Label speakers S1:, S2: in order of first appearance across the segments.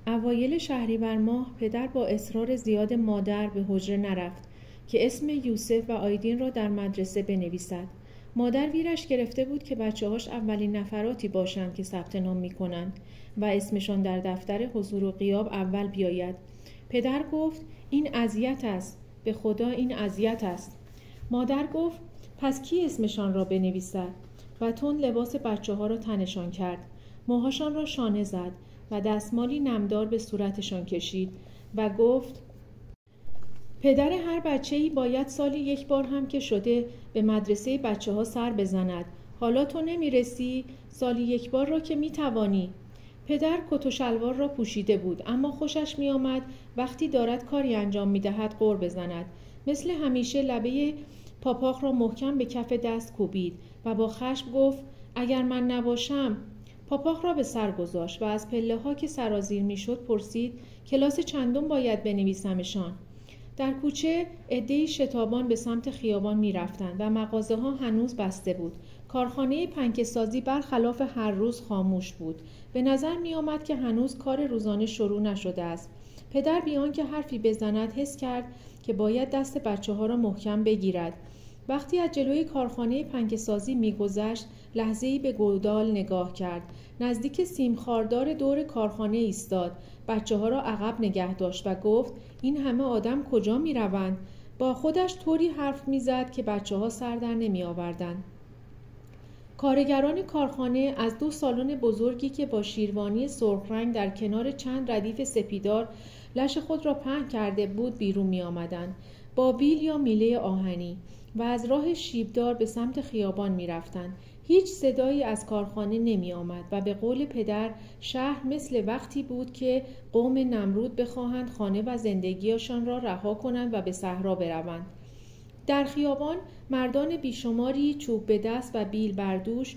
S1: اوایل شهریور ماه پدر با اصرار زیاد مادر به حجره نرفت که اسم یوسف و آیدین را در مدرسه بنویسد. مادر ویرش گرفته بود که بچه‌هاش اولین نفراتی باشند که ثبت نام می‌کنند و اسمشان در دفتر حضور و غیاب اول بیاید. پدر گفت این اذیت است، به خدا این اذیت است. مادر گفت پس کی اسمشان را بنویسد؟ و تند لباس بچه‌ها را تنشان کرد. موهاشان را شانه زد و دستمالی نمدار به صورتشان کشید و گفت پدر هر بچه‌ای باید سالی یک بار هم که شده به مدرسه بچه‌ها سر بزند. حالا تو نمیرسی؟ سالی یک بار را که میتوانی. پدر کت و شلوار را پوشیده بود، اما خوشش میآمد وقتی دارد کاری انجام میدهد غر بزند. مثل همیشه لبه پاپاق را محکم به کف دست کوبید و با خشم گفت اگر من نباشم. پاپاق را به سر گذاشت و از پله‌ها که سرازیر میشد پرسید کلاس چندم باید بنویسمشان. در کوچه عده‌ای شتابان به سمت خیابان می‌رفتند و مغازه‌ها هنوز بسته بود. کارخانه پنکه‌سازی برخلاف هر روز خاموش بود. به نظر می‌آمد که هنوز کار روزانه شروع نشده است. پدر بی آنکه حرفی بزند حس کرد که باید دست بچه‌ها را محکم بگیرد. وقتی از جلوی کارخانه پنکه‌سازی می‌گذشت، لحظه‌ای به گودال نگاه کرد. نزدیک سیمخاردار دور کارخانه ایستاد. بچه‌ها را عقب نگه داشت و گفت این همه آدم کجا می‌روند؟ با خودش طوری حرف می‌زد که بچه‌ها سر در نمی‌آوردند. کارگران کارخانه از دو سالن بزرگی که با شیروانی سرخ رنگ در کنار چند ردیف سپیدار لش خود را پهن کرده بود بیرون می‌آمدند با بیل یا میله آهنی و از راه شیبدار به سمت خیابان می‌رفتند. هیچ صدایی از کارخانه نمی آمد و به قول پدر شهر مثل وقتی بود که قوم نمرود بخواهند خانه و زندگیشان را رها کنند و به صحرا بروند. در خیابان مردان بیشماری چوب به دست و بیل بردوش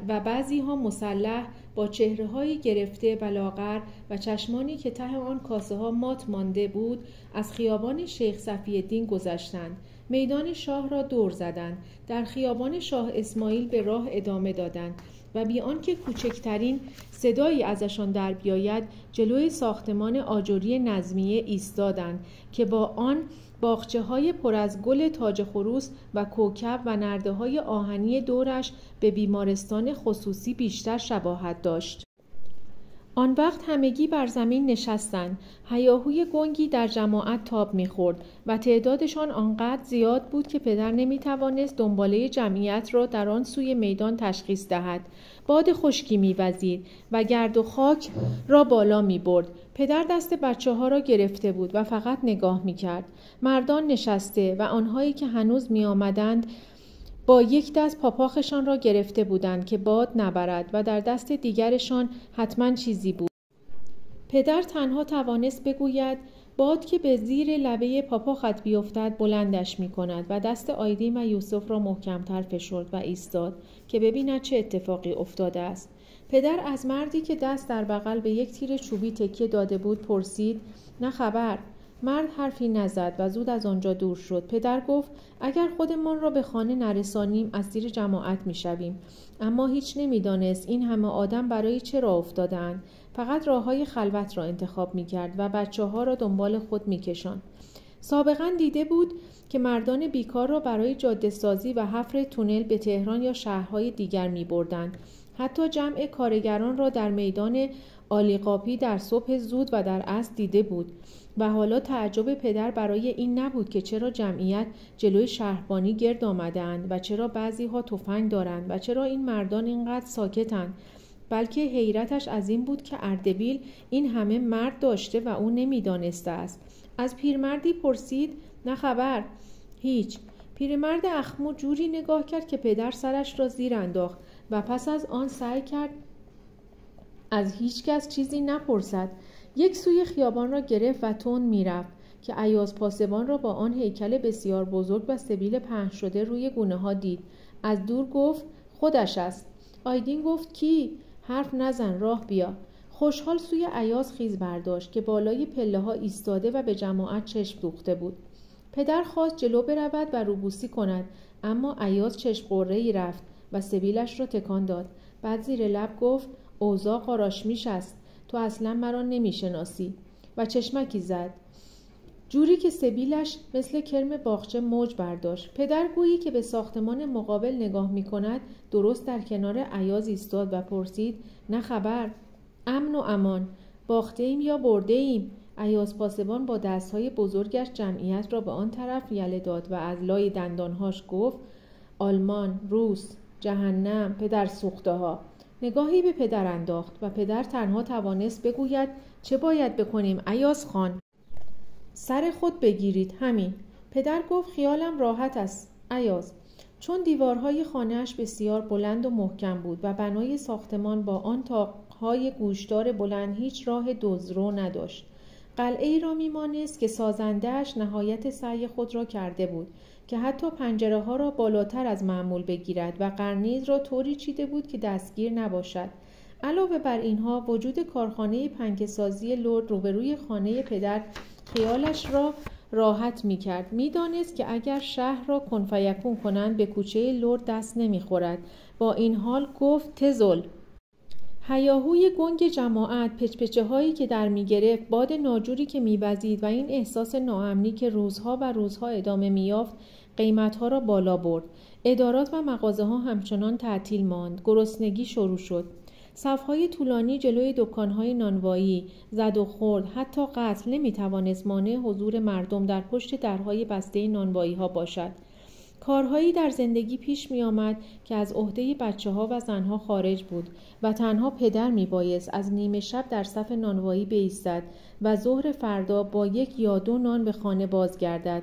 S1: و بعضی ها مسلح با چهره هایی گرفته و لاغر و چشمانی که ته آن کاسه ها مات مانده بود از خیابان شیخ صفی‌الدین گذشتند. میدان شاه را دور زدند. در خیابان شاه اسماعیل به راه ادامه دادند و بی آنکه کوچکترین صدایی ازشان در بیاید جلوی ساختمان آجری نظمیه ایستادند که با آن باغچه‌های پر از گل تاج خروس و کوکب و نرده‌های آهنی دورش به بیمارستان خصوصی بیشتر شباهت داشت. آن وقت همگی بر زمین نشستند. هیاهوی گنگی در جماعت تاب می‌خورد و تعدادشان آنقدر زیاد بود که پدر نمی‌توانست دنباله جمعیت را در آن سوی میدان تشخیص دهد. باد خشکی می‌وزید و گرد و خاک را بالا می‌برد. پدر دست بچه‌ها را گرفته بود و فقط نگاه می‌کرد. مردان نشسته و آنهایی که هنوز می‌آمدند با یک دست پاپاخشان را گرفته بودند که باد نبرد و در دست دیگرشان حتما چیزی بود. پدر تنها توانست بگوید باد که به زیر لبه پاپاخت بیفتد بلندش می کند و دست آیدین و یوسف را محکمتر فشرد و ایستاد که ببیند چه اتفاقی افتاده است. پدر از مردی که دست در بغل به یک تیر چوبی تکیه داده بود پرسید نه خبر؟ مرد حرفی نزد و زود از آنجا دور شد. پدر گفت اگر خودمان را به خانه نرسانیم اسیر جماعت میشویم. اما هیچ نمیدانست این همه آدم برای چه راه افتادند. فقط راههای خلوت را انتخاب میکرد و بچه‌ها را دنبال خود میکشاند. سابقا دیده بود که مردان بیکار را برای جاده سازی و حفر تونل به تهران یا شهرهای دیگر میبردند. حتی جمع کارگران را در میدان عالیقاپی در صبح زود و در عصر دیده بود و حالا تعجب پدر برای این نبود که چرا جمعیت جلوی شهربانی گرد آمدند و چرا بعضی ها تفنگ دارند و چرا این مردان اینقدر ساکتند، بلکه حیرتش از این بود که اردبیل این همه مرد داشته و او نمیدانسته است. از پیرمردی پرسید نه خبر؟ هیچ. پیرمرد اخمو جوری نگاه کرد که پدر سرش را زیر انداخت و پس از آن سعی کرد از هیچ کس چیزی نپرسد. یک سوی خیابان را گرفت و تند میرفت که ایاز پاسبان را با آن هیکل بسیار بزرگ و سبیل پهن شده روی گونه ها دید. از دور گفت خودش است. آیدین گفت کی؟ حرف نزن، راه بیا. خوشحال سوی ایاز خیز برداشت که بالای پله ها ایستاده و به جماعت چشم دوخته بود. پدر خواست جلو برود و روبوسی کند، اما ایاز چشم قره‌ای رفت و سبیلش را تکان داد. بعد زیر لب گفت اوضاع قاراشمیش است. تو اصلا مرا نمیشناسی. و چشمکی زد، جوری که سبیلش مثل کرم باغچه موج برداشت. پدر گویی که به ساختمان مقابل نگاه می‌کند درست در کنار ایاز ایستاد و پرسید: نه خبر؟ امن و امان. باخته ایم یا برده ایم؟ ایاز پاسبان با دستهای بزرگش جمعیت را به آن طرف یله داد و از لای دندانهاش گفت: آلمان، روس، جهنم، پدر سوخته ها. نگاهی به پدر انداخت و پدر تنها توانست بگوید: چه باید بکنیم ایاز خان؟ سر خود بگیرید، همین. پدر گفت: خیالم راحت است ایاز. چون دیوارهای خانه‌اش بسیار بلند و محکم بود و بنای ساختمان با آن طاق‌های گوشدار بلند هیچ راه دزدرو نداشت. قلعه‌ای را می‌مانست که سازنده‌اش نهایت سعی خود را کرده بود که حتی پنجره‌ها را بالاتر از معمول بگیرد و قرنیز را طوری چیده بود که دستگیر نباشد. علاوه بر اینها وجود کارخانه پنکه‌سازی لرد روبروی خانه پدر خیالش را راحت می‌کرد. می‌دانست که اگر شهر را کن فیکون کنند به کوچه لرد دست نمی‌خورد. با این حال گفت: تزل. هیاهوی گنگ جماعت، پچ‌پچه هایی که در می‌گرفت، باد ناجوری که می‌وزید و این احساس ناامنی که روزها و روزها ادامه می‌یافت قیمت‌ها را بالا برد. ادارات و مغازه‌ها همچنان تعطیل ماند. گرسنگی شروع شد. صف‌های طولانی جلوی دکان‌های نانوایی، زد و خورد، حتی قتل نمی‌توانست مانع حضور مردم در پشت درهای بسته نانوایی‌ها باشد. کارهایی در زندگی پیش می آمد که از عهده بچه‌ها و زنها خارج بود و تنها پدر می بایست از نیمه شب در صف نانوایی بایستد و ظهر فردا با 1 یا 2 نان به خانه بازگردد.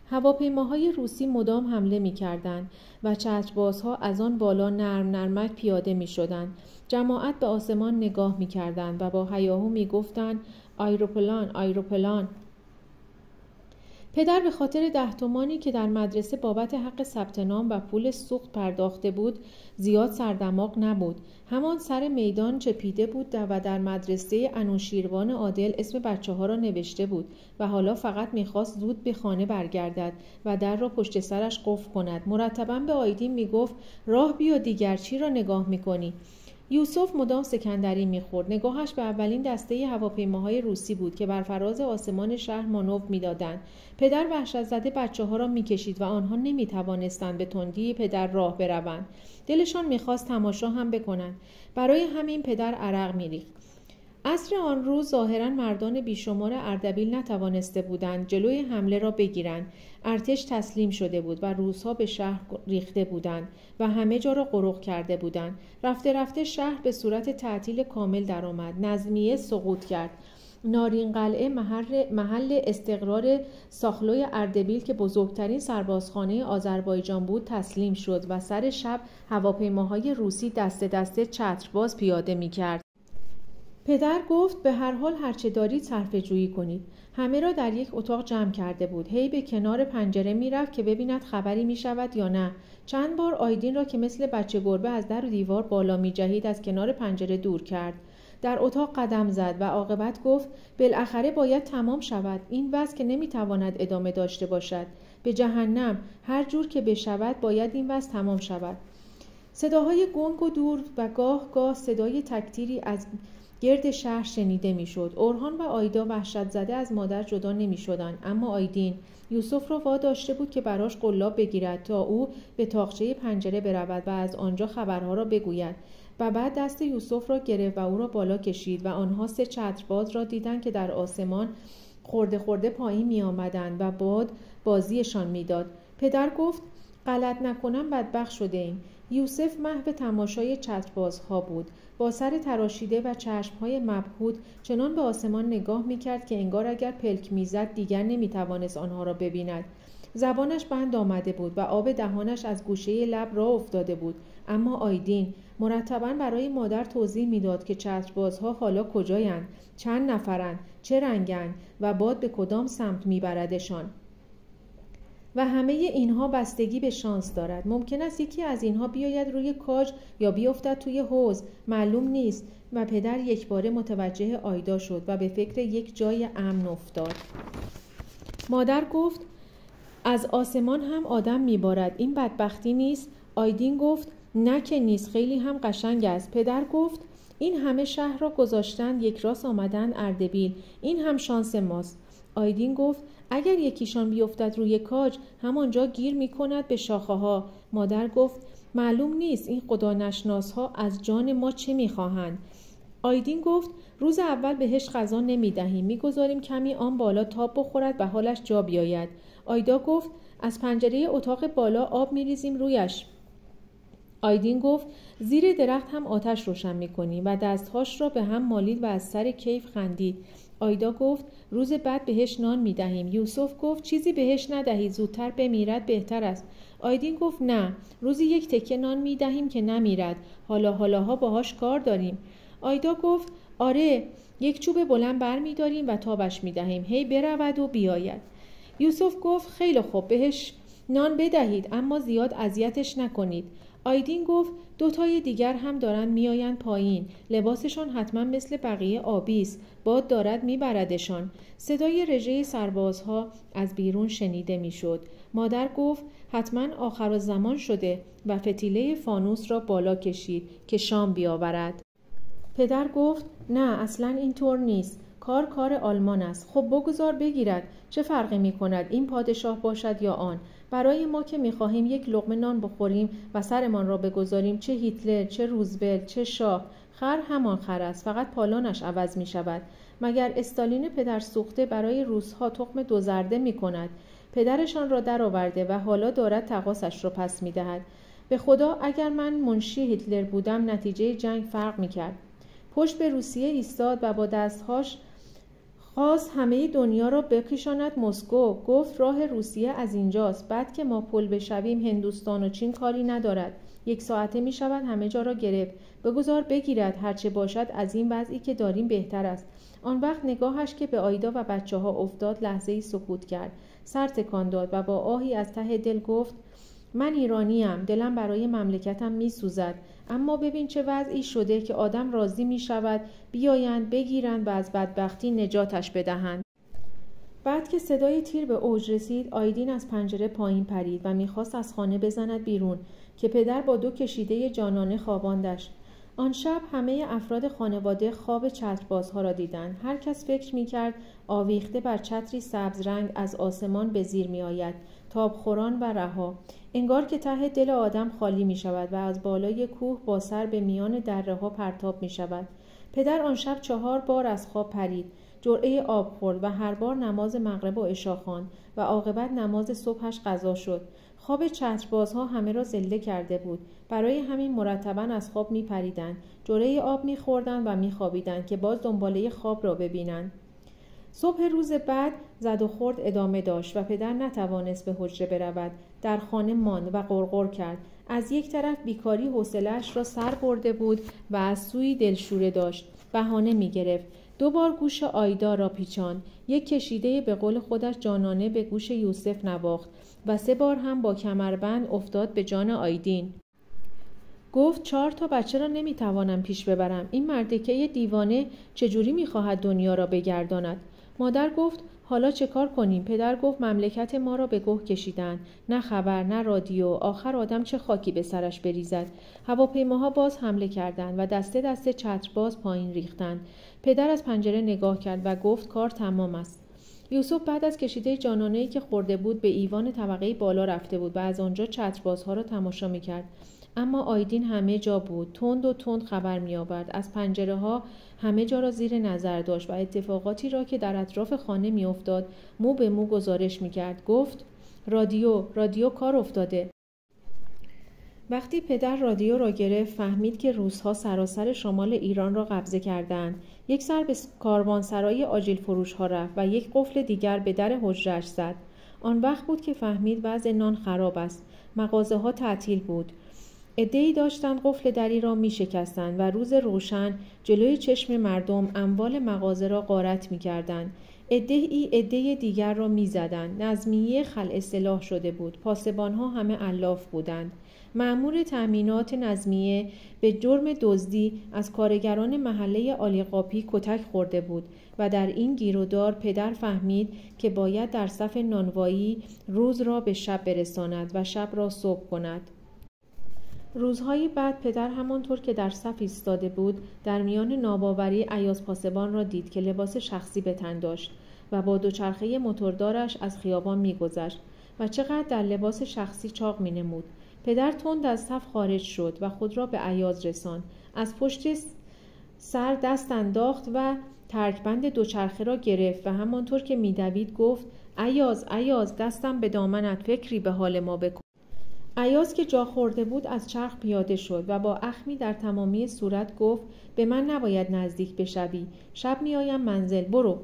S1: هواپیماهای روسی مدام حمله می کردند و چتربازها از آن بالا نرمک پیاده می شدند. جماعت به آسمان نگاه می کردند و با هیاهو می گفتند: آیروپلان، آیروپلان. پدر به خاطر 10 تومانی که در مدرسه بابت حق ثبت نام و پول سوخت پرداخته بود زیاد سردماغ نبود. همان سر میدان چپیده بود و در مدرسه انوشیروان عادل اسم بچه‌ها را نوشته بود و حالا فقط می‌خواست زود به خانه برگردد و در را پشت سرش قفل کند. مرتباً به آیدین می‌گفت: راه بیا دیگر، چی را نگاه می‌کنی؟ یوسف مدام سکندری می‌خورد. نگاهش به اولین دسته هواپیماهای روسی بود که بر فراز آسمان شهر مانور می‌دادند. پدر وحشت زده بچه‌ها را می‌کشید و آنها نمی‌توانستند به تندی پدر راه بروند. دلشان می‌خواست تماشا هم بکنند. برای همین پدر عرق می‌ریخت. عصر آن روز ظاهراً مردان بیشمار اردبیل نتوانسته بودند جلوی حمله را بگیرند. ارتش تسلیم شده بود و روس‌ها به شهر ریخته بودند و همه جا را غرق کرده بودند. رفته رفته شهر به صورت تعطیل کامل درآمد. نظمیه سقوط کرد. نارین قلعه محل استقرار ساخلوی اردبیل که بزرگترین سربازخانه آذربایجان بود تسلیم شد و سر شب هواپیماهای روسی دسته دسته چترباز پیاده می‌کرد. پدر گفت: به هر حال هرچه دارید صرفه جویی کنید. همه را در یک اتاق جمع کرده بود. هی به کنار پنجره میرفت که ببیند خبری میشود یا نه. چند بار آیدین را که مثل بچه گربه از در و دیوار بالا میجهید از کنار پنجره دور کرد. در اتاق قدم زد و عاقبت گفت: بالاخره باید تمام شود. این وضع که نمیتواند ادامه داشته باشد. به جهنم، هر جور که بشود باید این وضع تمام شود. صداهای گنگ و دور و گاه گاه صدای تکتیری از گرد شهر شنیده میشد. اورهان و آیدا وحشت زده از مادر جدا نمیشدند، اما آیدین یوسف را واداشته بود که براش قلاب بگیرد تا او به تاقچه پنجره برود و از آنجا خبرها را بگوید. و بعد دست یوسف را گرفت و او را بالا کشید و آنها 3 چترباز را دیدند که در آسمان خورده خورده پایین می آمدند و باد بازیشان میداد. پدر گفت: غلط نکنم بدبخت شده ایم. یوسف محو تماشای چتربازها بود. با سر تراشیده و چشمهای مبهوت چنان به آسمان نگاه میکرد که انگار اگر پلک میزد دیگر نمیتوانست آنها را ببیند. زبانش بند آمده بود و آب دهانش از گوشه لب راه افتاده بود. اما آیدین مرتباً برای مادر توضیح میداد که چتربازها حالا کجایند، چند نفرند، چه رنگند و باد به کدام سمت میبردشان. و همه اینها بستگی به شانس دارد. ممکن است یکی از اینها بیاید روی کاج یا بیفتد توی حوض، معلوم نیست. و پدر یکباره متوجه آیدا شد و به فکر یک جای امن افتاد. مادر گفت: از آسمان هم آدم میبارد، این بدبختی نیست؟ آیدین گفت: نه که نیست، خیلی هم قشنگ است. پدر گفت: این همه شهر را گذاشتند یک راست آمدن اردبیل. این هم شانس ماست. آیدین گفت اگر یکیشان بیفتد روی کاج همانجا گیر می‌کند به شاخه ها. مادر گفت معلوم نیست این خدا نشناس ها از جان ما چه می‌خواهند. آیدین گفت روز اول بهش غذا نمی‌دهیم، می‌گذاریم کمی آن بالا تاب بخورد و حالش جا بیاید. آیدا گفت از پنجره اتاق بالا آب می‌ریزیم رویش. آیدین گفت زیر درخت هم آتش روشن می‌کنیم و دستهاش را به هم مالید و از سر کیف خندید. آیدا گفت روز بعد بهش نان می‌دهیم. یوسف گفت چیزی بهش ندهید، زودتر بمیرد بهتر است. آیدین گفت نه، روزی یک تکه نان می‌دهیم که نمیرد. حالاها باهاش کار داریم. آیدا گفت آره، یک چوب بلند برمی‌داریم و تابش می‌دهیم هی برود و بیاید. یوسف گفت خیلی خوب، بهش نان بدهید اما زیاد اذیتش نکنید. آیدین گفت دوتای دیگر هم دارن میآیند پایین. لباسشان حتما مثل بقیه آبی است. باد دارد میبردشان. صدای رژه سربازها از بیرون شنیده میشد. مادر گفت حتما آخرالزمان شده و فتیله فانوس را بالا کشید که شام بیاورد. پدر گفت نه اصلا اینطور نیست. کار آلمان است. خب بگذار بگیرد. چه فرقی می کند این پادشاه باشد یا آن؟ برای ما که می خواهیم یک لقمه نان بخوریم و سرمان را بگذاریم، چه هیتلر، چه روزولت، چه شاه، خر همان خر است، فقط پالانش عوض می شود. مگر استالین پدر سوخته برای روسها تخم دو زرده می کند؟ پدرشان را در آورده و حالا دارد تقاصش را پس می دهد. به خدا اگر من منشی هیتلر بودم نتیجه جنگ فرق می کرد. پشت به روسیه ایستاد و با دستهاش خواست همه دنیا را بکشاند مسکو. گفت راه روسیه از اینجاست. بعد که ما پل بشویم هندوستان و چین کاری ندارد. 1 ساعته می شود همه جا را گرفت. بگذار بگیرد، هرچه باشد از این وضعی که داریم بهتر است. آن وقت نگاهش که به آیدا و بچه ها افتاد لحظه‌ای سکوت کرد. سر تکان داد و با آهی از ته دل گفت من ایرانیم، دلم برای مملکتم می سوزد، اما ببین چه وضعی شده که آدم راضی می شود بیایند بگیرند و از بدبختی نجاتش بدهند. بعد که صدای تیر به اوج رسید آیدین از پنجره پایین پرید و میخواست از خانه بزند بیرون که پدر با 2 کشیده جانانه خواباندش. آن شب همه افراد خانواده خواب چتربازها را دیدند. هر کس فکر می‌کرد آویخته بر چتری سبز رنگ از آسمان به زیر می‌آید، تابخوران و رها. انگار که ته دل آدم خالی می‌شود و از بالای کوه با سر به میان دره‌ها پرتاب می‌شود. پدر آن شب 4 بار از خواب پرید، جرعه آب خورد و هر بار نماز مغرب و عشا خواند و عاقبت نماز صبحش قضا شد. خواب چتربازها همه را ذله کرده بود. برای همین مرتباً از خواب می‌پریدند، جرعه آب می‌خوردند و می‌خوابیدند که باز دنباله خواب را ببینند. صبح روز بعد زد و خورد ادامه داشت و پدر نتوانست به حجره برود. در خانه ماند و غرغر کرد. از یک طرف بیکاری حوصله‌اش را سر برده بود و از سوی دلشوره داشت. بهانه می‌گرفت. 2 بار گوش آیدا را پیچاند. یک کشیده به قول خودش جانانه به گوش یوسف نواخت و 3 بار هم با کمربند افتاد به جان آیدین. گفت 4 تا بچه را نمیتوانم پیش ببرم. این مردکه دیوانه چجوری میخواهد دنیا را بگرداند؟ مادر گفت حالا چه کار کنیم؟ پدر گفت مملکت ما را به گوه کشیدن. نه خبر، نه رادیو. آخر آدم چه خاکی به سرش بریزد؟ هواپیماها باز حمله کردند و دسته دسته چترباز پایین ریختند. پدر از پنجره نگاه کرد و گفت کار تمام است. یوسف بعد از کشیده جانانه‌ای که خورده بود به ایوان طبقه بالا رفته بود و از آنجا چتربازها را تماشا می‌کرد. اما آیدین همه جا بود. تند خبر می‌آورد. از پنجره‌ها همه جا را زیر نظر داشت و اتفاقاتی را که در اطراف خانه می‌افتاد مو به مو گزارش می‌کرد. گفت رادیو کار افتاده. وقتی پدر رادیو را گرفت فهمید که روس‌ها سراسر شمال ایران را قبضه کردند. یک سر به کاروانسرای آجیل فروش‌ها رفت و یک قفل دیگر به در حجره‌اش زد. آن وقت بود که فهمید وضع نان خراب است. مغازه‌ها تعطیل بود. عده‌ای داشتند قفل دری را می‌شکستند و روز روشن جلوی چشم مردم اموال مغازه را غارت می‌کردند. عده دیگر را می‌زدند. نظمیه خلع سلاح شده بود. پاسبان‌ها همه علاف بودند. مأمور تأمینات نظمیه به جرم دزدی از کارگران محله عالیقاپی کتک خورده بود و در این گیرودار پدر فهمید که باید در صف نانوایی روز را به شب برساند و شب را صبح کند. روزهای بعد پدر همانطور که در صف ایستاده بود در میان ناباوری ایاز پاسبان را دید که لباس شخصی به تن داشت و با دوچرخه موتوردارش از خیابان می‌گذشت و چقدر در لباس شخصی چاق می‌نمود. پدر تند از صف خارج شد و خود را به ایاز رساند. از پشت سر دست انداخت و ترکبند دوچرخه را گرفت و همانطور که می‌دوید گفت: ایاز دستم به دامنت، فکری به حال ما بکن. ایاز که جا خورده بود از چرخ پیاده شد و با اخمی در تمامی صورت گفت: به من نباید نزدیک بشوی، شب میآیم منزل، برو.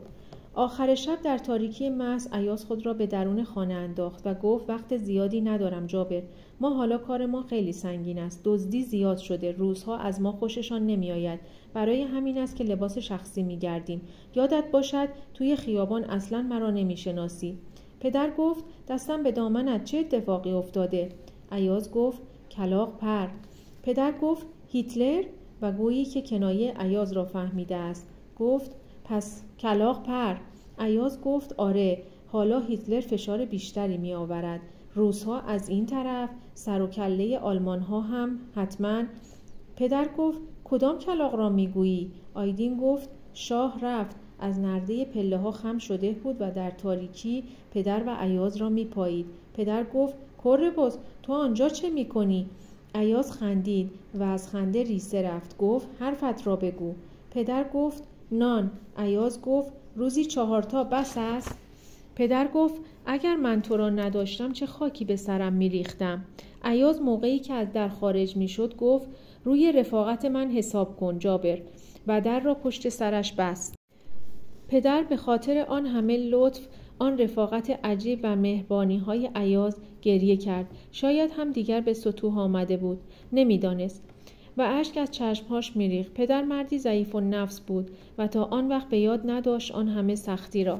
S1: آخر شب در تاریکی محض ایاز خود را به درون خانه انداخت و گفت: وقت زیادی ندارم جابر، ما حالا کار ما خیلی سنگین است، دزدی زیاد شده، روزها از ما خوششان نمیآید، برای همین است که لباس شخصی میگردیم. یادت باشد توی خیابان اصلا مرا نمیشناسی. پدر گفت: دستم به دامنت، چه اتفاقی افتاده؟ ایاز گفت: کلاغ پر. پدر گفت: هیتلر؟ و گویی که کنایه ایاز را فهمیده است گفت: پس کلاغ پر. ایاز گفت: آره، حالا هیتلر فشار بیشتری می آورد. روس‌ها از این طرف، سر و کله آلمان‌ها هم حتما. پدر گفت: کدام کلاغ را می گویی؟ آیدین گفت: شاه رفت. از نرده پله ها خم شده بود و در تاریکی پدر و ایاز را می پایید. پدر گفت: کرباز، تو آنجا چه می کنی؟ ایاز خندید و از خنده ریسه رفت. گفت: حرفت را بگو. پدر گفت: نان. ایاز گفت: روزی 4 تا بس است؟ پدر گفت: اگر من تو را نداشتم چه خاکی به سرم می ریختم. ایاز موقعی که از در خارج می شد گفت: روی رفاقت من حساب کن جابر، و در را پشت سرش بست. پدر به خاطر آن همه لطف، آن رفاقت عجیب و مهربانی های ایاز گریه کرد. شاید هم دیگر به سطوح آمده بود، نمیدانست، و اشک از چشمهاش میریخت. پدر مردی ضعیف النفس بود و تا آن وقت به یاد نداشت آن همه سختی را.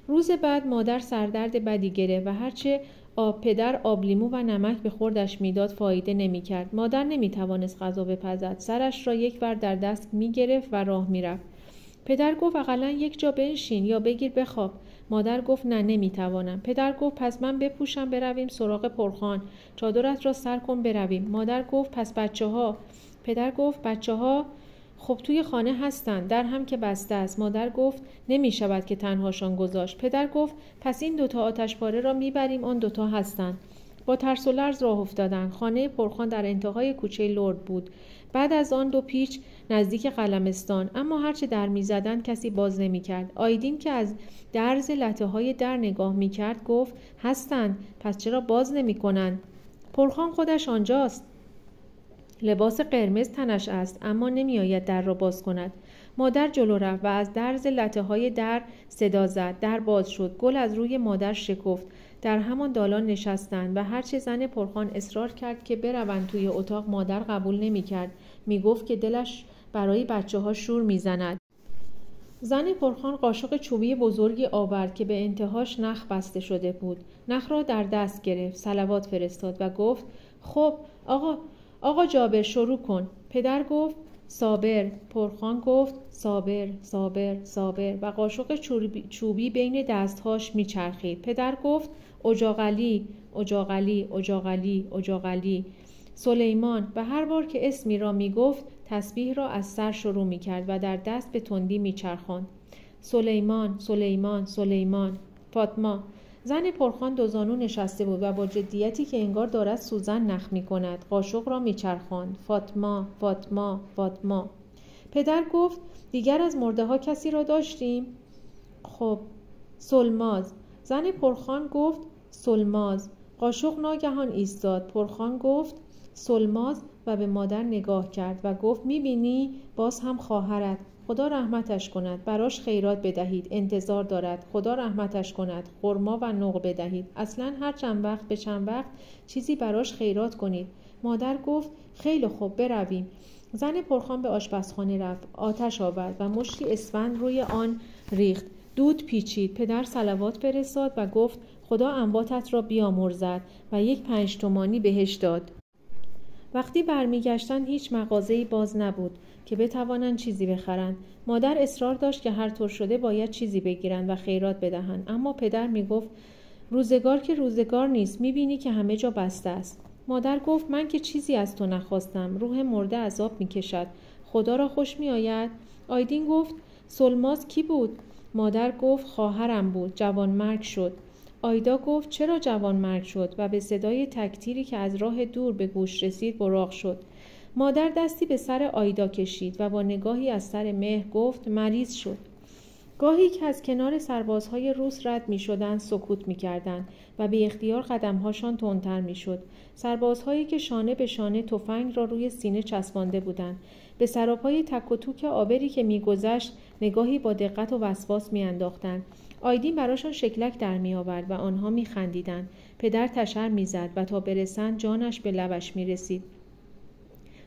S1: روز بعد مادر سردرد بدی گرفت و هرچه پدر آبلیمو و نمک به خوردش میداد فایده نمیکرد. مادر نمیتوانست غذا بپزد، سرش را یک ور در دست میگرفت و راه میرفت. پدر گفت: اقلا یک جا بنشین یا بگیر بخواب. مادر گفت: نه، نمیتوانم. پدر گفت: پس من بپوشم برویم سراغ پرخان، چادرت را سر کن برویم. مادر گفت: پس بچه ها؟ پدر گفت: بچه ها خب توی خانه هستند، در هم که بسته است. مادر گفت: نمی شود که تنهاشان گذاشت. پدر گفت: پس این 2 تا آتشپاره را میبریم، آن 2 تا هستند. با ترس و لرز راه افتادند. خانه پرخان در انتهای کوچه لرد بود، بعد از آن 2 پیچ نزدیک قلمستان، اما هرچه در میزدند کسی باز نمیکرد. آیدین که از درز لته های در نگاه میکرد گفت: هستند، پس چرا باز نمیکنند؟ پرخان خودش آنجاست، لباس قرمز تنش است، اما نمیآید در را باز کند. مادر جلو رفت و از درز لته های در صدا زد. در باز شد. گل از روی مادر شکفت. در همان دالان نشستند و هرچه زن پرخان اصرار کرد که بروند توی اتاق مادر قبول نمی‌کرد. میگفت که دلش برای بچه‌ها شور میزند. زن پرخان قاشق چوبی بزرگی آورد که به انتهاش نخ بسته شده بود. نخ را در دست گرفت، صلوات فرستاد و گفت: خب آقا جابر شروع کن. پدر گفت: صابر. پرخان گفت: صابر صابر صابر و قاشق چوبی بین دستهاش میچرخید. پدر گفت: اجاقلی اجاقلی اجاقلی اجاقلی سلیمان، و هر بار که اسمی را میگفت تسبیح را از سر شروع میکرد و در دست به تندی میچرخاند. سلیمان سلیمان سلیمان. فاطمه. زن پرخان 2 زانو نشسته بود و با جدیتی که انگار دارد سوزن نخ میکند قاشق را میچرخاند. فاطمه فاطمه فاطمه. پدر گفت: دیگر از مرده ها کسی را داشتیم؟ خب. سلماز. زن پرخان گفت: سلماز. قاشق ناگهان ایستاد. پرخان گفت: سلماز و به مادر نگاه کرد و گفت: میبینی؟ باز هم خواهرت. خدا رحمتش کند، براش خیرات بدهید، انتظار دارد. خدا رحمتش کند، خرما و نقل بدهید. اصلا هر چند وقت به چند وقت چیزی براش خیرات کنید. مادر گفت: خیلی خوب، برویم. زن پرخان به آشپزخانه رفت، آتش آورد و مشتی اسفند روی آن ریخت. دود پیچید. پدر صلوات فرستاد و گفت: خدا امواتت را بیامرزد و یک 5 تومانی بهش داد. وقتی برمیگشتن هیچ مغازه‌ای باز نبود که بتوانند چیزی بخرند. مادر اصرار داشت که هر طور شده باید چیزی بگیرند و خیرات بدهند، اما پدر میگفت: روزگار که روزگار نیست، میبینی که همه جا بسته است. مادر گفت من که چیزی از تو نخواستم. روح مرده عذاب میکشد. خدا را خوش میآید؟ آیدین گفت سلماز کی بود؟ مادر گفت خواهرم بود. جوانمرگ شد. آیدا گفت چرا جوانمرگ شد؟ و به صدای تکتیری که از راه دور به گوش رسید براق شد. مادر دستی به سر آیدا کشید و با نگاهی از سر مهر گفت مریض شد. گاهی که از کنار سربازهای روس رد می شدند سکوت می کردند و به اختیار قدمهاشان تندتر می شد. سربازهایی که شانه به شانه تفنگ را روی سینه چسبانده بودند. به سراپای تک و توک آبری که می گذشت نگاهی با دقت و وسواس می انداختند. آیدین براشان شکلک در می آورد و آنها می خندیدند. پدر تشر می زد و تا برسند جانش به لبش می رسید.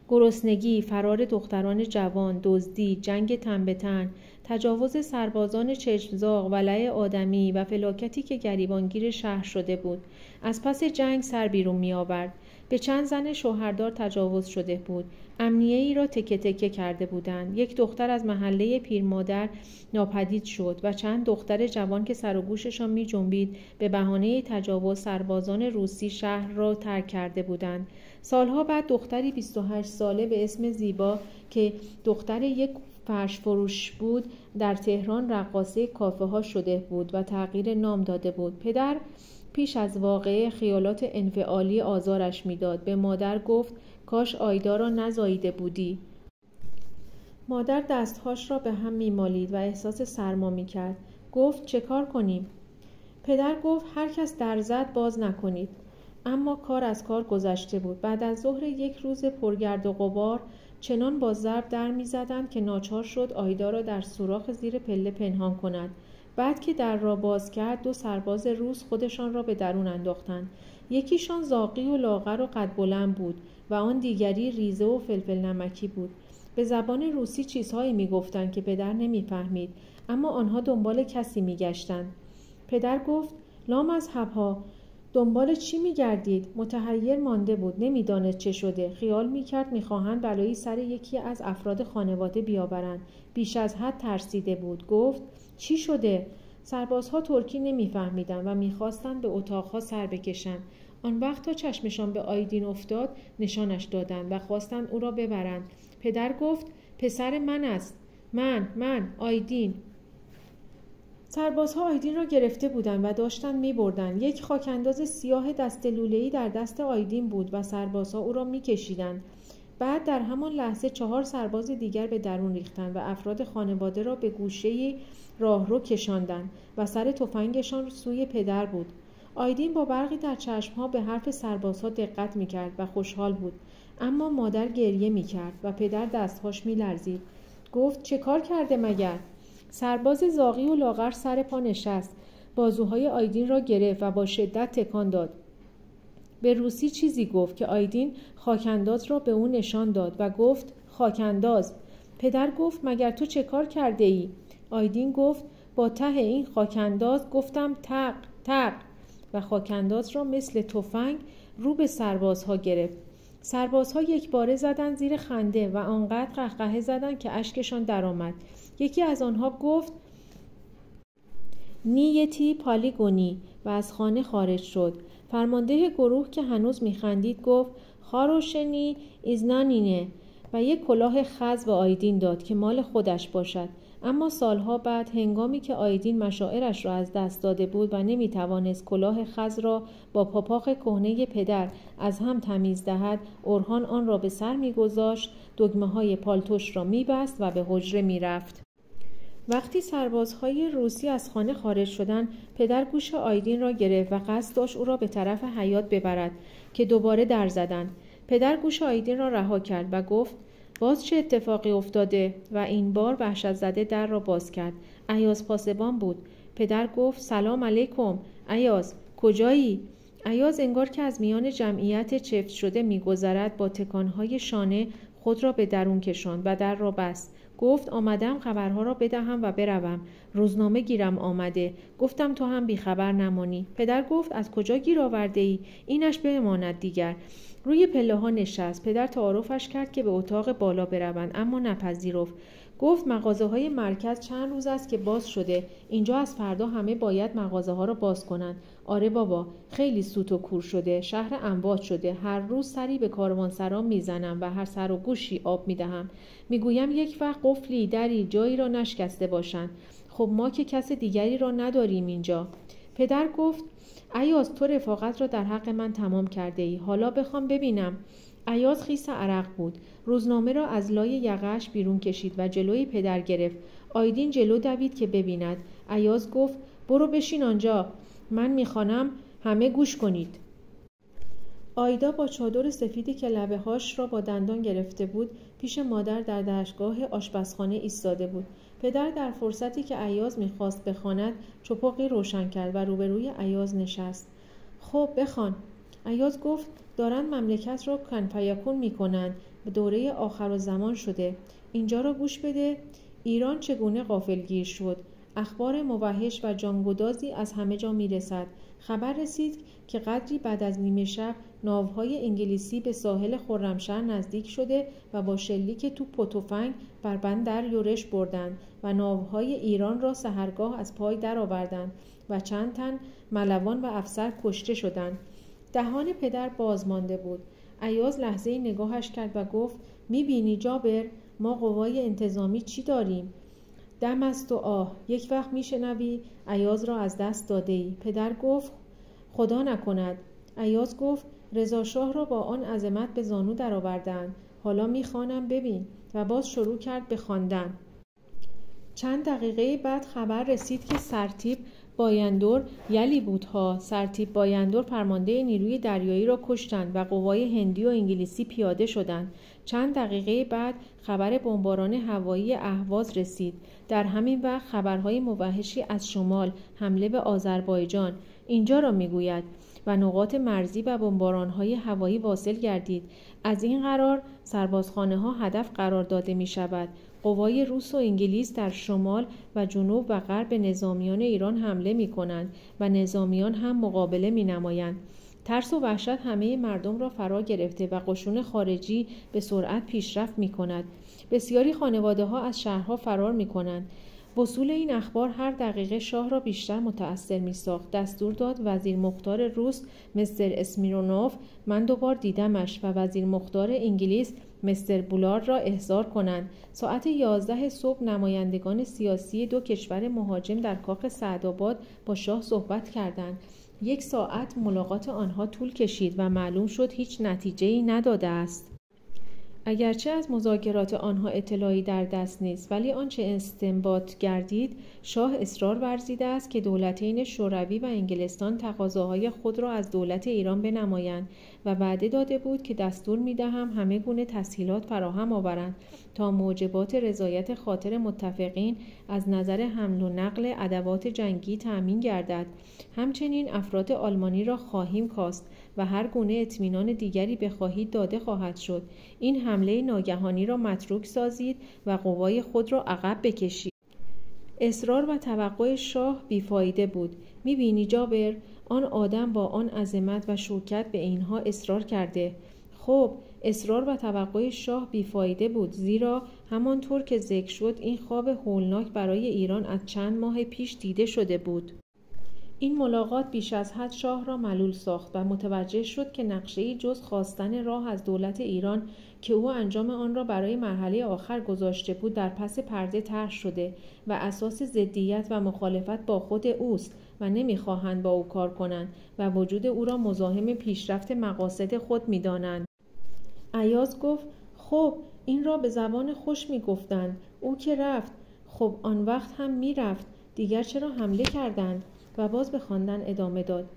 S1: گرسنگی، فرار دختران جوان، دزدی، جنگ تن به تن، تجاوز سربازان چشمزاغ، ولع آدمی و فلاکتی که گریبانگیر شهر شده بود. از پس جنگ سر بیرون می آورد. به چند زن شوهردار تجاوز شده بود. امنیه ای را تکه تکه کرده بودند. یک دختر از محله پیرمادر ناپدید شد و چند دختر جوان که سر و گوششان می جنبید به بهانه تجاوز سربازان روسی شهر را ترک کرده بودند. سالها بعد دختری 28 ساله به اسم زیبا که دختر یک فرش فروش بود در تهران رقاصه کافه ها شده بود و تغییر نام داده بود. پدر پیش از واقعه خیالات انفعالی آزارش میداد. به مادر گفت کاش آیدا را نزاییده بودی. مادر دستهاش را به هم میمالید و احساس سرما میکرد. گفت چه کار کنیم؟ پدر گفت هر کس در زد باز نکنید. اما کار از کار گذشته بود. بعد از ظهر یک روز پرگرد و غبار چنان با ضرب در می‌زدند که ناچار شد آیدا را در سوراخ زیر پله پنهان کند. بعد که در را باز کرد 2 سرباز روس خودشان را به درون انداختند. یکیشان زاغی و لاغر و قد بلند بود و آن دیگری ریزه و فلفل نمکی بود. به زبان روسی چیزهایی می‌گفتند که پدر نمی‌فهمید، اما آنها دنبال کسی می‌گشتند. پدر گفت لامصب‌ها دنبال چی می‌گردید؟ متحیر مانده بود. نمی‌دانست چه شده. خیال می‌کرد می‌خواهند بلایی سر یکی از افراد خانواده بیاورند. بیش از حد ترسیده بود. گفت چی شده؟ سربازها ترکی نمی‌فهمیدند و می‌خواستند به اتاقها سر بکشند. آن وقت تا چشمشان به آیدین افتاد نشانش دادند و خواستند او را ببرند. پدر گفت پسر من است. من آیدین. سربازها آیدین را گرفته بودند و داشتند می‌بردند. یک خاک‌انداز سیاه دست لوله‌ای در دست آیدین بود و سربازها او را می‌کشیدند. بعد در همان لحظه 4 سرباز دیگر به درون ریختند و افراد خانواده را به گوشه راهرو کشاندند و سر تفنگشان سوی پدر بود. آیدین با برقی در چشمها به حرف سربازها دقت می‌کرد و خوشحال بود، اما مادر گریه می‌کرد و پدر دستهاش می‌لرزید. گفت چه کار کرده مگر؟ سرباز زاغی و لاغر سر پا نشست. بازوهای آیدین را گرفت و با شدت تکان داد. به روسی چیزی گفت که آیدین خاک‌انداز را به او نشان داد و گفت خاک‌انداز. پدر گفت مگر تو چه کار کرده ای؟ آیدین گفت با ته این خاک‌انداز گفتم تق تق و خاک‌انداز را مثل تفنگ رو به سربازها گرفت. سربازها یک باره زدند زیر خنده و آنقدر قهقهه زدند که اشکشان درآمد. یکی از آنها گفت نیتی پالیگونی و از خانه خارج شد. فرمانده گروه که هنوز میخندید گفت خاروشنی ایزنانینه و یک کلاه خز به آیدین داد که مال خودش باشد. اما سالها بعد هنگامی که آیدین مشاعرش را از دست داده بود و نمیتوانست کلاه خز را با پاپاق کهنه پدر از هم تمیز دهد، اورهان آن را به سر میگذاشت، دگمه‌های پالتوش را میبست و به حجره میرفت. وقتی سربازهای روسی از خانه خارج شدند، پدر گوش آیدین را گرفت و قصد داشت او را به طرف حیاط ببرد که دوباره در زدند. پدر گوش آیدین را رها کرد و گفت باز چه اتفاقی افتاده؟ و این بار وحشت زده در را باز کرد. ایاز پاسبان بود. پدر گفت سلام علیکم. ایاز کجایی؟ ایاز انگار که از میان جمعیت چفت شده می‌گذرد با تکانهای شانه خود را به درون کشاند و در را بست. گفت آمدم خبرها را بدهم و بروم. روزنامه گیرم آمده. گفتم تو هم بیخبر نمانی. پدر گفت از کجا گیر آورده ای؟ اینش بماند دیگر. روی پله ها نشست. پدر تعارفش کرد که به اتاق بالا بروند، اما نپذیرفت. گفت مغازه‌های مرکز چند روز است که باز شده. اینجا از فردا همه باید مغازه‌ها را باز کنند. آره بابا، خیلی سوت و کور شده. شهر امواج شده. هر روز سری به کاروانسرا میزنم و هر سر و گوشی آب میدهم. میگویم یک وقت قفلی، دری، جایی را نشکسته باشند. خب ما که کس دیگری را نداریم اینجا. پدر گفت ایاز، تو رفاقت را در حق من تمام کرده ای. حالا بخوام ببینم. ایاز خیس عرق بود. روزنامه را از لای یقه‌اش بیرون کشید و جلوی پدر گرفت. آیدین جلو دوید که ببیند. ایاز گفت برو بشین آنجا. من میخوانم، همه گوش کنید. آیدا با چادر سفیدی که لبه‌هاش را با دندان گرفته بود پیش مادر در دستگاه آشپزخانه ایستاده بود. پدر در فرصتی که ایاز میخواست بخواند چپقی روشن کرد و روبروی ایاز نشست. خب بخوان. ایاز گفت دارن مملکت را کنفیکون میکنن. به دوره آخر زمان شده. اینجا را گوش بده. ایران چگونه غافلگیر شد. اخبار موحش و جانگدازی از همه جا میرسد. خبر رسید که قدری بعد از نیمه شب ناوهای انگلیسی به ساحل خرمشهر نزدیک شده و با شلیک توپ و تفنگ بر بندر یورش بردند و ناوهای ایران را سحرگاه از پای درآوردند و چند تن ملوان و افسر کشته شدند. دهان پدر باز مانده بود. ایاز لحظه‌ای نگاهش کرد و گفت میبینی جابر، ما قوای انتظامی چی داریم؟ دم است و آه. یک وقت میشنوی ایاز را از دست داده ای. پدر گفت خدا نکند. ایاز گفت رضا شاه را با آن عظمت به زانو درآوردند. حالا میخوانم ببین. و باز شروع کرد به خواندن. چند دقیقه بعد خبر رسید که سرتیپ بایندور یلی بودها. سرتیپ بایندور فرمانده نیروی دریایی را کشتند و قوای هندی و انگلیسی پیاده شدند. چند دقیقه بعد خبر بمباران هوایی اهواز رسید. در همین وقت خبرهای موحشی از شمال، حمله به آذربایجان، اینجا را میگوید و نقاط مرزی و بمباران‌های هوایی واصل گردید. از این قرار سربازخانه‌ها هدف قرار داده می‌شود. قوای روس و انگلیس در شمال و جنوب و غرب نظامیان ایران حمله می‌کنند و نظامیان هم مقابله می‌نمایند. ترس و وحشت همه مردم را فرا گرفته و قشون خارجی به سرعت پیشرفت می‌کند. بسیاری خانواده‌ها از شهرها فرار می‌کنند. وصول این اخبار هر دقیقه شاه را بیشتر متأثر می‌ساخت. دستور داد وزیر مختار روس مستر اسمیرونوف، من دوبار دیدمش، و وزیر مختار انگلیس مستر بولارد را احضار کنند. ساعت 11 صبح نمایندگان سیاسی دو کشور مهاجم در کاخ سعدآباد با شاه صحبت کردند. 1 ساعت ملاقات آنها طول کشید و معلوم شد هیچ نتیجه‌ای نداده است. اگرچه از مذاکرات آنها اطلاعی در دست نیست، ولی آنچه استنباط گردید، شاه اصرار ورزیده است که دولتین شوروی و انگلستان تقاضاهای خود را از دولت ایران بنمایند و وعده داده بود که دستور می‌دهم همه گونه تسهیلات فراهم آورند تا موجبات رضایت خاطر متفقین از نظر حمل و نقل ادوات جنگی تأمین گردد. همچنین افراد آلمانی را خواهیم کاست و هر گونه اطمینان دیگری بخواهید داده خواهد شد. این حمله ناگهانی را متروک سازید و قوای خود را عقب بکشید. اصرار و توقع شاه بیفایده بود. می‌بینی جابر، آن آدم با آن عظمت و شوکت به اینها اصرار کرده. خب، اصرار و توقع شاه بیفایده بود، زیرا همانطور که ذکر شد این خواب هولناک برای ایران از چند ماه پیش دیده شده بود. این ملاقات بیش از حد شاه را ملول ساخت و متوجه شد که نقشه‌ای جز خواستن راه از دولت ایران که او انجام آن را برای مرحله آخر گذاشته بود در پس پرده طرح شده و اساس ضدیت و مخالفت با خود اوست و نمی‌خواهند با او کار کنند و وجود او را مزاحم پیشرفت مقاصد خود می‌دانند. ایاز گفت خب این را به زبان خوش می‌گفتند. او که رفت. خب آن وقت هم می‌رفت. دیگر چرا حمله کردند؟ و باز به خواندن ادامه داد.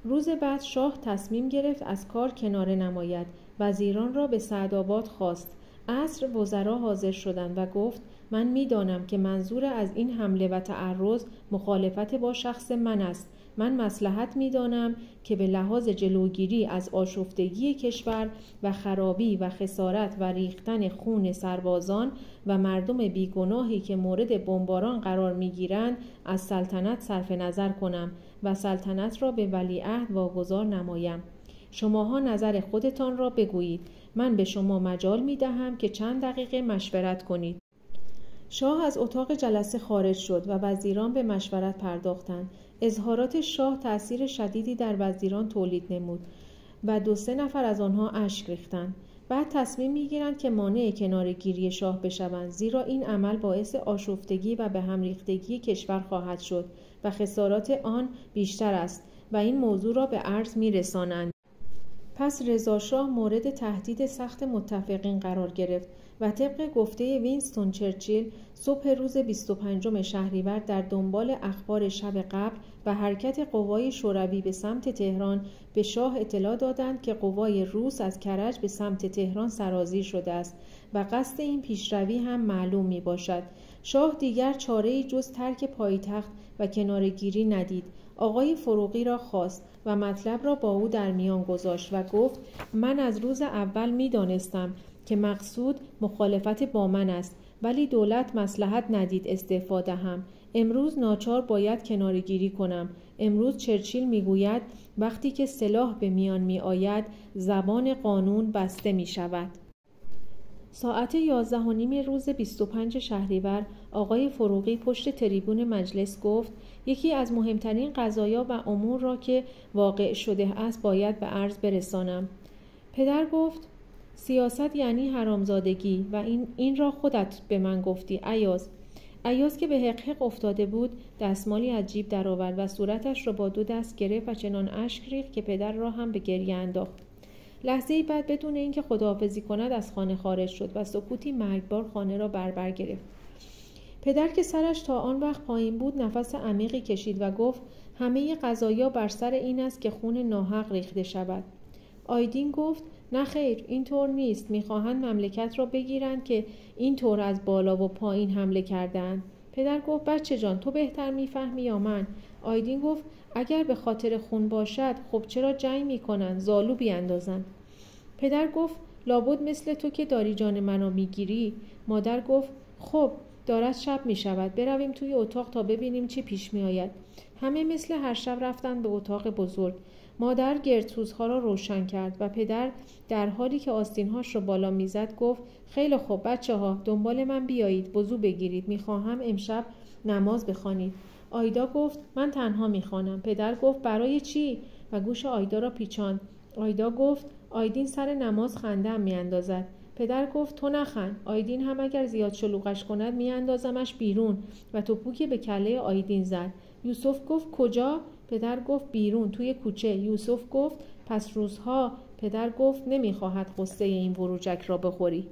S1: روز بعد شاه تصمیم گرفت از کار کناره نماید. وزیران را به سعدآباد خواست. عصر وزرا حاضر شدند و گفت من می‌دانم که منظور از این حمله و تعرض مخالفت با شخص من است. من مصلحت می‌دانم که به لحاظ جلوگیری از آشفتگی کشور و خرابی و خسارت و ریختن خون سربازان و مردم بیگناهی که مورد بمباران قرار می‌گیرند از سلطنت صرف نظر کنم و سلطنت را به ولیعهد واگذار نمایم. شماها نظر خودتان را بگویید. من به شما مجال می‌دهم که چند دقیقه مشورت کنید. شاه از اتاق جلسه خارج شد و وزیران به مشورت پرداختند. اظهارات شاه تأثیر شدیدی در وزیران تولید نمود و 2-3 نفر از آنها اشک ریختند. بعد تصمیم می‌گیرند که مانع کناره‌گیری شاه بشوند، زیرا این عمل باعث آشفتگی و به هم ریختگی کشور خواهد شد و خسارات آن بیشتر است و این موضوع را به عرض می‌رسانند. پس رضاشاه مورد تهدید سخت متفقین قرار گرفت و طبق گفته وینستون چرچیل صبح روز 25 شهریور در دنبال اخبار شب قبل و حرکت قوای شوروی به سمت تهران به شاه اطلاع دادند که قوای روس از کرج به سمت تهران سرازیر شده است و قصد این پیشروی هم معلوم می باشد. شاه دیگر چاره‌ای جز ترک پایتخت و کناره‌گیری ندید. آقای فروغی را خواست و مطلب را با او در میان گذاشت و گفت من از روز اول می دانستم که مقصود مخالفت با من است، ولی دولت مصلحت ندید استعفا دهم. امروز ناچار باید کناره‌گیری کنم. امروز چرچیل میگوید وقتی که سلاح به میان می آید زبان قانون بسته می شود. ساعت 11:30 روز 25 شهریور آقای فروغی پشت تریبون مجلس گفت یکی از مهمترین قضایا و امور را که واقع شده است باید به عرض برسانم. پدر گفت سیاست یعنی حرامزادگی و این را خودت به من گفتی ایاز که به حقحق افتاده بود دستمالی از جیب درآورد و صورتش را با 2 دست گرفت و چنان اشک ریخت که پدر را هم به گریه انداخت. لحظه‌ای بعد بدون اینکه خداحافظی کند از خانه خارج شد و سکوتی مرگبار خانه را بر گرفت. پدر که سرش تا آن وقت پایین بود نفس عمیقی کشید و گفت همه قضایا بر سر این است که خون ناحق ریخته شود. آیدین گفت نه خیر، اینطور نیست. میخواهند مملکت را بگیرند که اینطور از بالا و پایین حمله کردند. پدر گفت بچه جان تو بهتر میفهمی یا من؟ آیدین گفت اگر به خاطر خون باشد خب چرا جنگ میکنند؟ زالو بیاندازند. پدر گفت لابد مثل تو که داری جان منو میگیری. مادر گفت خب دارد شب میشود، برویم توی اتاق تا ببینیم چی پیش میآید. همه مثل هر شب رفتند به اتاق بزرگ. مادر گردسوزها را روشن کرد و پدر در حالی که آستینهاش را بالا میزد گفت خیلی خوب بچه ها دنبال من بیایید، وضو بگیرید، میخواهم امشب نماز بخوانید. آیدا گفت من تنها میخوانم. پدر گفت برای چی؟ و گوش آیدا را پیچاند. آیدا گفت آیدین سر نماز خنده‌ام میاندازد. پدر گفت تو نخند، آیدین هم اگر زیاد شلوغش کند میاندازمش بیرون و توپوکی به کله آیدین زد. یوسف گفت کجا؟ پدر گفت بیرون توی کوچه. یوسف گفت پس روزها. پدر گفت نمیخواهد قصه این وروجک را بخوری.